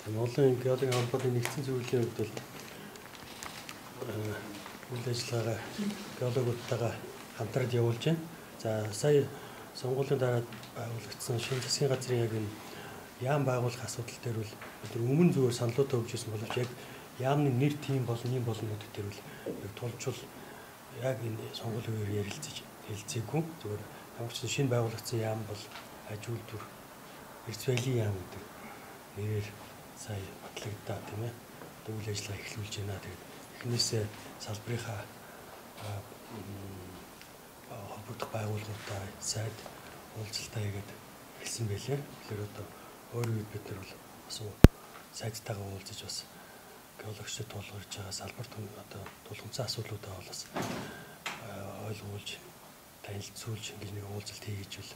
Монголын геологийн холбооны нэгдсэн зөвлөлийн хувьд бол үйл ажиллагаагаа геологуудтайгаа хамтраад явуулж байна. За сая сонгуулийн дараа байгуулагдсан шинэ засгийн газрын яг энэ яам байгуулах асуудал дээр бол өдөр өмнө зүгээр саналуудаа өгч ирсэн боловч яг яамны нэр тийм болно юм болно гэдэг дээр бол яг тулчул яг энэ сонгуулийн үеэр ярилцаж хэлцээгүй. Зүгээр ямар ч шинэ байгуулагдсан яам бол Ажуулдүр Эрц баялийн яам гэдэг нэрээр сая батлагдаа тийм ээ. Үйл ажиллагаа эхлүүлж байна. Тэгээд эхнээсээ салбарынхаа холбогдох байгууллагуудаа сайд уулзалтаа хийгээд хэлсэн байлээ. Тэгэхээр одоо өөр үед бид нар бол бас сайдтайгаа уулзаж бас геологчдод тулгарч байгаа салбарт одоо тулгымцсан асуудлуудаа бол бас ойлгуулж танилцуулж ингэж нэг уулзалт хийгэж бол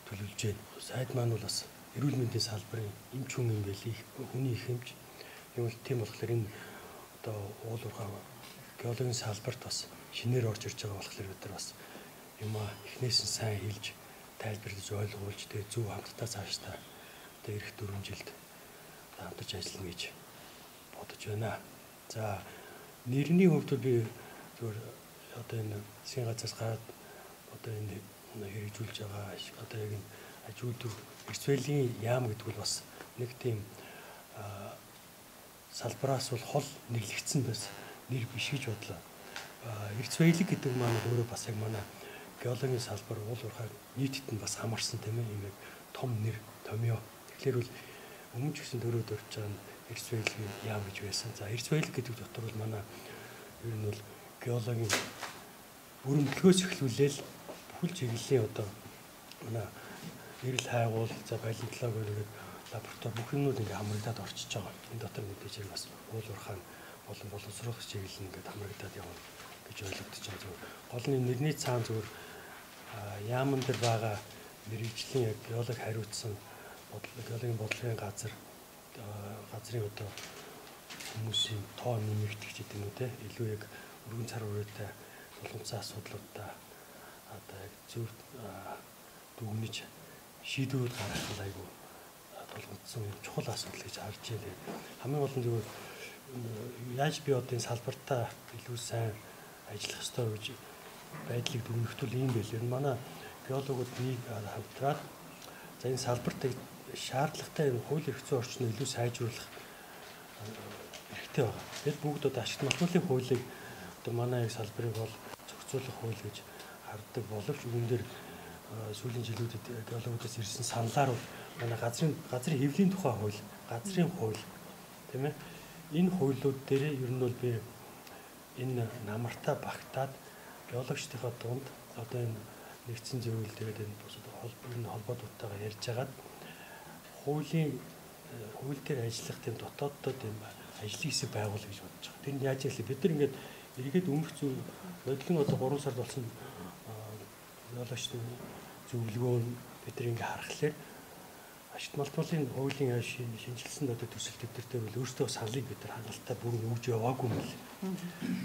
төлөвлөж байна. Сайд маань бол бас эрүүл мэндийн салбарын эмч хүн юм байли хүний их эмч. Тийм болохоор энэ одоо уул уурхай геологийн салбарт бас шинээр орж ирж байгаа болохоор бид нар бас юм эхнээс нь сайн хэлж тайлбарлаж ойлгуулж тэгээ зөв хамтдаа цаашдаа одоо эх 4 жилд хамтарч ажиллана гэж бодож байна. За нэрний хувьд би зөвхөн одоо энэ засгийн газраас гараад одоо энэ хэрэгжүүлж байгаа одоо яг энэ Ажуулдүр Эрц баялийн яам гэдэг бол бас нэг тийм салбараас бол хол нэрлэгдсэн бас нэр биш гэж бодлоо. Эрц баялаг гэдэг маань өөрөө бас яг манай геологийн салбар уул уурхай нийтэд нь бас хамарсан тийм ээ юм яг том нэр томьёо. Тэгэхээр бол өмнө ч гэсэн төрөөд орж байгаа нь Эрц баялагын яам гэж байсан. За Эрц баялаг гэдэг дотор бол манай ер нь бол геологийн өрөмтлгөөс эхлүүлээл бүхэл чиглэлийн одоо манай эрэл хайгуул за палеонтологи гэдэг лаборатори бүх юмнууд ингээ хамрагдаад орчиж байгаа. Энэ дотор мэдээж яг бас уул уурхай болон боловсрох чиглэл ингээд хамрагдаад явна гэж ойлгогдож байгаа. Зүгээр гол нь нэрний цаана зүгээр яаман дээр байгаа мэрэгжлийн яг геолог хариуцсан геологийн бодлогын газрын одоо хүмүүсийн тоо нэмэгдэх гэдэг юм үү те илүү яг өргөн цар хүрээтэй тулгымцсан асуудлуудаа одоо яг зөв дүгнэж шийдвэрүүд гаргах айгүй тулгымцсан чухал асуудал гэж харж байна. Хамгийн гол нь зөвхөн яаж би одоо энэ салбартаа илүү сайн ажиллах ёстой гэж байдлыг дүгнэхтэл ийм байл. Энэ манай геологууд нэг хамтраад за энэ салбарт шаардлагатай энэ хууль эрх зүйн орчныг илүү сайжруулах хэрэгтэй байна. Бид бүгд одоо ашигт малтмуулын хуулийг одоо манай салбарыг бол зохицуулах хууль гэж хардаг боловч үүн дээр сүүлийн жилүүдэд геологуудаас ирсэн саналаар манай газрын хэвлийн тухай хууль, газрын хууль тийм ээ. Энэ хуулиуд дээр ер нь бол би энэ намартаа багтаад геологчдынхаа дунд одоо энэ нэгдсэн зөвлөл тэгээд энэ холбоодуудтайгаа ярьж хагаад хууль дээр ажиллах тийм дотооддоо тийм ажлын хэсэг байгуулах гэж бодож байгаа. Тэр нь яаж яах вэ? Бид нар ингээд эргээд өмнөх зүйл бодлон одоо 3 сард болсон геологчдын зөвлөгөө бид нар ингээ харахаар ашигт малтмуулын хуулийн шинжилсэн одоо төсөл төвдөртөө бол өөрсдөө саналыг бид нар хангалттай бүрэн өгж яваагүй юм л.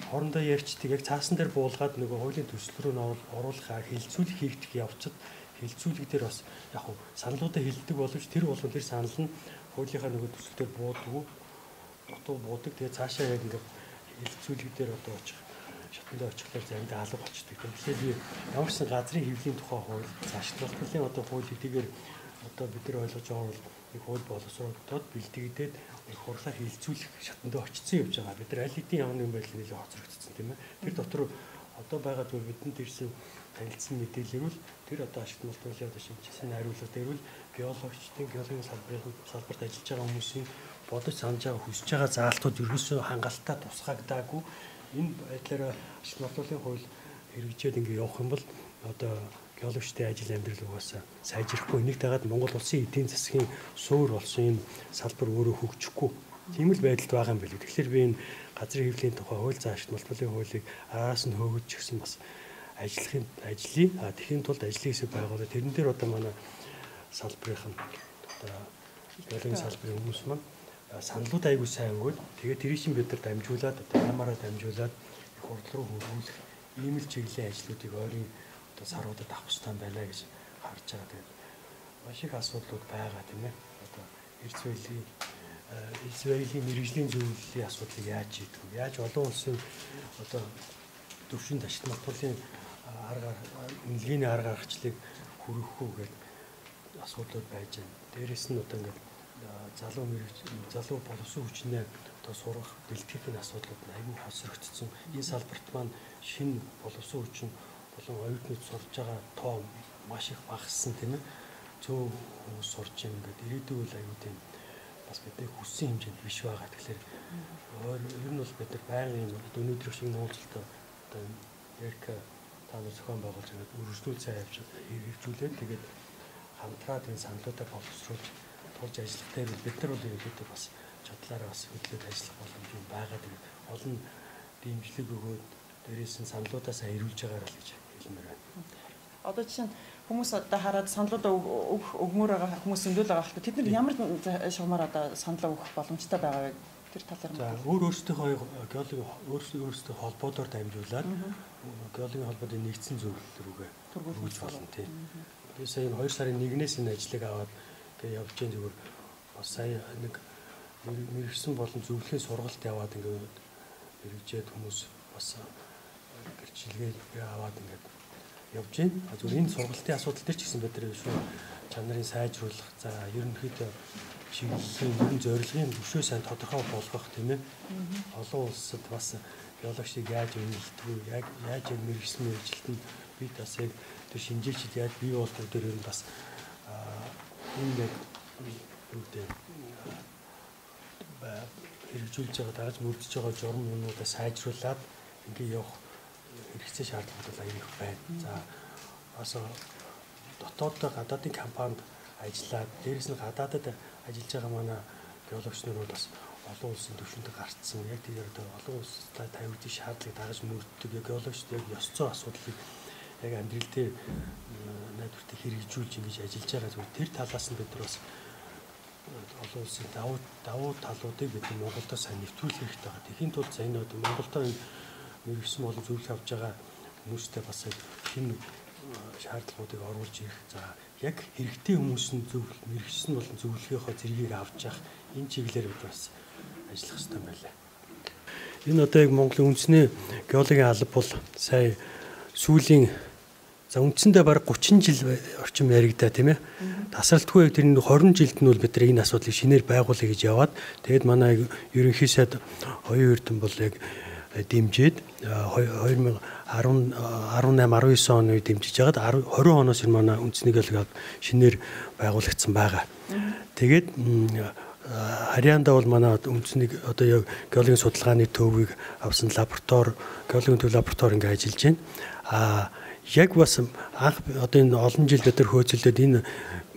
Хоорондоо ярьчдаг яг цаасан дээр буулгаад нөгөө хуулийн төсөл рүү оруулахаа хилцүүлэх хийгдэх явцад хилцүүлэг дээр бас яг хуу саналуудаа хилдэг боловч тэр болгон тэр санал нь хуулийнхаа нөгөө төсөл дээр буудаггүй дутуу буудаг. Тэгээ цаашаа яг ингээ хилцүүлэг дээр одоо очих шатндаа очихлаар заримдаа алга болчдөг. Тэгэхээр би ямар ч газрын хэвлийн тухай хууль, ашигт малтмуулын одоо хууль хэдийгээр одоо бид нар ойлгож байгаа бол нэг хууль боловсруулагдаад бэлтгэгдээд хурлаар хилцүүлэх шатндаа очсон явж байгаа. Бид нар аль хэдийн явна юм байл нэлээд хоцрогдсон тийм ээ. Тэр дотор одоо байгаа зүйл бидэнд ирсэн танилцсан мэдээлэл нь тэр одоо ашигт малтмуулын одоо шинжилсэн хариулга дээр бол геологчдын геологийн салбарт ажиллаж байгаа хүмүүсийн бодож санаж байгаа хүсэж байгаа заалтууд ерөөсөө хангалттай тусгагдаагүй. Энэ байдлаараа ашигт малтмуулын хууль хэрэгжээд ингээ явах юм бол одоо геологчдын ажил амьдрал угаасаа сайжрахгүй. Энийг дагаад Монгол улсын эдийн засгийн суур болсон энэ салбар өөрөө хөгжихгүй. Тийм л байдалд байгаа юм байна. Тэгэхээр би энэ газрын хэвлийн тухай хууль за ашигт малтмуулын хуулийг араас нь хөөгж гисэн бас ажлын тэхийн тулд ажлын хэсэг байгуулаад тэрэн дээр одоо манай салбарын одоо геологийн салбарын хүмүүс маань саналууд айгүй сайн өгөөд тэгээд тэрийг чинь бид нар дамжуулаад одоо ямаараа дамжуулаад их хурд руу хөрвүүлэх ийм л чиглэлийн ажлуудыг ойрын одоо саруудад авах хэрэгтэй байна гэж харж байгаа. Тэгээд маш их асуудлууд байгаа тийм ээ. Одоо Эрц баялагын эрс баялагын мэрэгжлийн зөвлөлийн асуудлыг яаж шийдэх вэ? Яаж олон улсын одоо төвшин ташид матгуулын үнэлгээний арга гаргачлыг хүргэх үү гэдэг асуудлууд байж байна. Дээрээс нь одоо ингээд залуу боловсон хүчнээ одоо сургах, бэлтгэхийн асуудлууд аюул хосрогдсон. Энэ салбарт маань шинэ боловсон хүчин болон оюутнууд сурж байгаа тоо маш их багассан тийм ээ. Цөөн хүмүүс сурж байгаа ингээд ирээдүйн үйл аюул тийм бас бидний хүссэн хэмжээнд биш байгаа. Тэгэхээр ер нь бол бид нар байнгын өнөөдөр шиг нууцтай одоо Эрка тааны зохион байгуулж ингээд үргэлжлүүл сайн хөгжүүлээд тэгээд хамтраад энэ саналуудаа боловсруулж тулж ажиллах дээр бид нар бол ерөнхийдөө бас чадлаараа бас хөдлөөд ажиллах боломж юм байгаа. Тэгээд олон дэмжлэг өгөөд дээрээс нь саналуудаа сайн ирүүлж байгаагаар л гэж хэлмээр байна. Одоо жишээ нь хүмүүс одоо хараад саналуудаа өгмөр байгаа хүмүүс зөндөл байгаа хэлбэл тэд нар ямар шугамаар одоо санал өгөх боломжтой байгаа вэ? Тэр талаар нь өөрсдөө холбоодоор дамжуулаад геологийн холбоотой нэгдсэн зөвлөл рүүгээ хүргэж болно тийм. Би сая 2 сарын 1-ээс энэ ажлыг аваад ингээд явж байгаа зүгээр бас сая нэг мэрэгсэн болон зөвлөхийн сургалт яваад ингээд мэрэгжээд хүмүүс бас гэрчлэгээ аваад ингээд явж байна. Зүгээр энэ сургалтын асуудал төр ч гэсэн бид нар шүү чанарын сайжруулах за ерөнхийдөө чиглэлийн ерөн зорилгын өшөө сайн тодорхой болгох тийм ээ. Олон улсад бас геологчдыг яаж үнэлдэг вэ? Яаж мэрэгсэн мэрэгжилтэнд бид бас яг тэр шинжилгэд яаж бий болох дээр нь бас энэ яг үүтэй хэрэгжүүлж байгаа дааж мөрдөж байгаа журам юмнуудаа сайжруулад ингээ явах хэрэгцээ шаардлагууд бол аяг их байна. За бас дотооддоо гадаадын компанид ажиллаад дээрэс нь гадаадад ажиллаж байгаа манай геологч нар бол бас олон улсын төвшөнд гарцсан. Яг тэгээд одоо олон улстай тавигдсан шаардлагыг дагаж мөрддөг геологчд яг ёс зүйн асуудлыг яг амьдрал дээр найдвартай хэрэгжүүлж ингэж ажиллаж байгаа зүгээр тэр талаас нь бид нар бас олон улсын давуу талуудыг бид Монголдо сайн нэвтрүүлэх хэрэгтэй байгаа. Тэхийн тулд за энэ Монголдо мэрэгсэн болон зөвлөх авч байгаа хүмүүстэй бас шинэ шаардлагуудыг оруулж ирэх. За яг хэрэгтэй хүмүүс нь мэрэгсэн болон зөвлөхийнхөө зэргийг авч явах энэ чиглэлээр бид бас ажиллах хэрэгтэй байлаа. Энэ одоо яг Монголын үндэсний геологийн алба бол сая сүүлийн за үндсэндээ бараг 30 жил орчим яригдаа тийм ээ. Тасралтгүй яг тэр 20 жилд нь бол бид нар энэ асуудлыг шинээр байгуулъя гэж яваад тэгээд манай ерөнхий сайд оюун эрдэм бол яг дэмжиж 2018 19 оны үед дэмжиж байгаад 20 оноос энэ манай үндэсний геологи шинээр байгуулагдсан байгаа. Тэгээд Харьяанда бол манай үндэсний одоо геологийн судалгааны төвийг авсан лаборатори геологийн төв лаборатори ингээ ажиллаж байна. Яг бас анх одоо энэ олон жил бид нар хөөцөлдөд энэ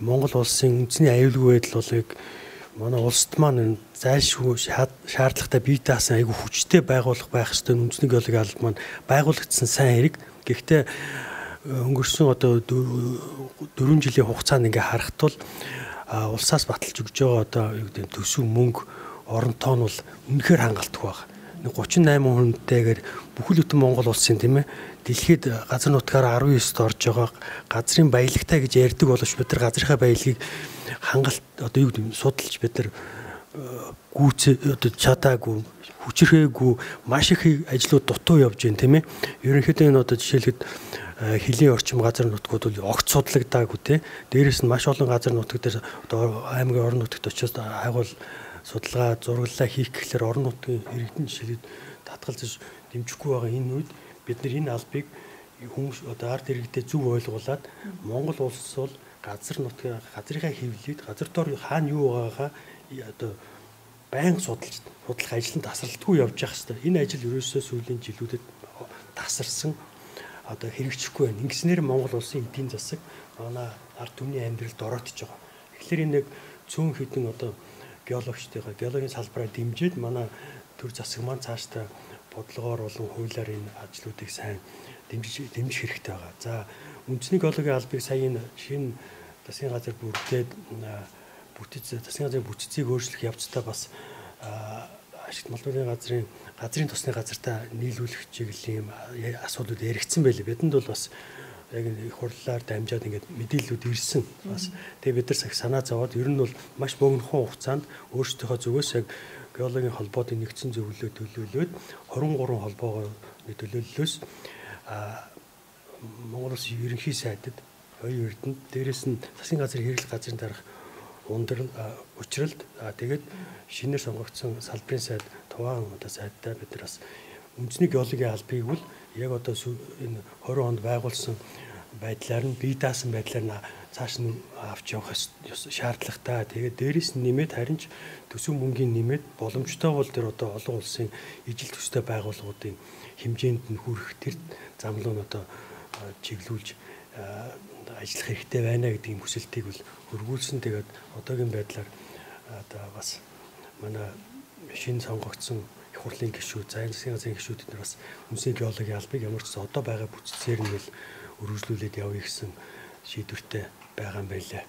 Монгол улсын үндэсний аюулгүй байдал бол яг манай улсад маань зайлшгүй шаардлагатай бие даасан айгүй хүчтэй байгуулах байх ёстой үндэсний геологийн алба маань байгуулагдсан сайн хэрэг. Гэхдээ өнгөрсөн одоо 4 жилийн хугацаанд ингээ харахад бол улсаас баталж өгж байгаа одоо юу гэдэг төсөв мөнгө оронтоо нь бол үнэхээр хангалттай байна. 38 хүнтэйгээр бүхэл бүтэн Монгол улсын тийм ээ дэлхийд газар нутгаар 19-т орж байгаа газрын баялагтай гэж ярьдаг боловч бид нар газрынхаа баялагийг хангалт одоо юу гэдэг судалж бид нар гүйцээ одоо чадаагүй хүчрэхээгүй маш их ажлууд дутуу явж байна тийм ээ. Ерөнхийдөө энэ одоо жишээлхэд хилийн орчим газар нутгууд бол огт судлагдаагүй тийм. Дээрээс нь маш олон газар нутаг дээр одоо аймгийн орон нутагт очиод хайгуул судалгаа зураглалаа хийх гэхлээр орон нутгийн иргэдэн жишээлээд татгалзаж дэмжихгүй байгаа энэ үед бид нар энэ албыг хүмүүс одоо ард иргэдэд зөв ойлгуулад Монгол улс бол газар нутгийн газрынхаа хэвлэлд газар дор хаана юу байгаагаа одоо байнга судлах ажил нь тасралтгүй явж явах хэрэгтэй. Энэ ажил ерөөсөө сүүлийн жилүүдэд тасарсан одоо хэрэгжихгүй байна. Ингэснээр Монгол улсын эдийн засаг манай ард түмний амьдралд оройтж байгаа. Тэгэхээр энэ нэг цөөн хэдэн одоо геологчдынхаа геологийн салбараа дэмжиж манай төр засаг маань цаашдаа бодлогоор болон хуулиар энэ ажлуудыг сайн дэмжих хэрэгтэй байгаа. За үндэсний геологийн албыг сая энэ шинэ засгийн газар бүрдээд засгийн газрын бүтцийг өөрчлөх явцдаа бас ашигт малбарын газрын тусны газартаа нийлүүлэх чиглэлийн асуудлууд яригдсан байлээ. Бидэнд бол бас яг их хурлаар дамжаад ингээд мэдээллүүд ирсэн. Бас тэгээ бид нар сах санаа зовоод ер нь бол маш богинохон хугацаанд өөрсдийнхөө зүгээс яг геологийн холбоодын нэгдсэн зөвлөлөө төлөвлөөд 23 холбоогоо төлөвлөлөөс Монгол Улсын ерөнхий сайдад оюун эрдэнэ дээрээс нь засгийн газрын хэрэглэх газрын дарга учралд тэгээд шинээр сонгогдсон салбарын сайд Туван сайдтай бид нар бас үндэсний геологийн албыг бол яг одоо энэ 20 онд байгуулсан байдлаар нь бие даасан байдлаар нь цааш нь авч явах шаардлагатай. Тэгээд дээрээс нь нэмээд харин ч төсөв мөнгөний нэмээд боломжтой бол тэр одоо олон улсын ижил төстэй байгууллагуудын хэмжээнд нь хүрэх тэр замлуу нь одоо чиглүүлж ажиллах хэрэгтэй байна гэдэг юм хүсэлтийг бол өргүүлсэн. Тэгээд одоогийн байдлаар одоо бас манай шинэ сонгогдсон их хурлын гишүүд, засгийн газрын гишүүдэд нар бас үндэсний геологийн албыг ямар ч одоо байгаа бүтцээр нь л өргөжлүүлээд явъя гэсэн шийдвэртэй байгаа юм байлаа.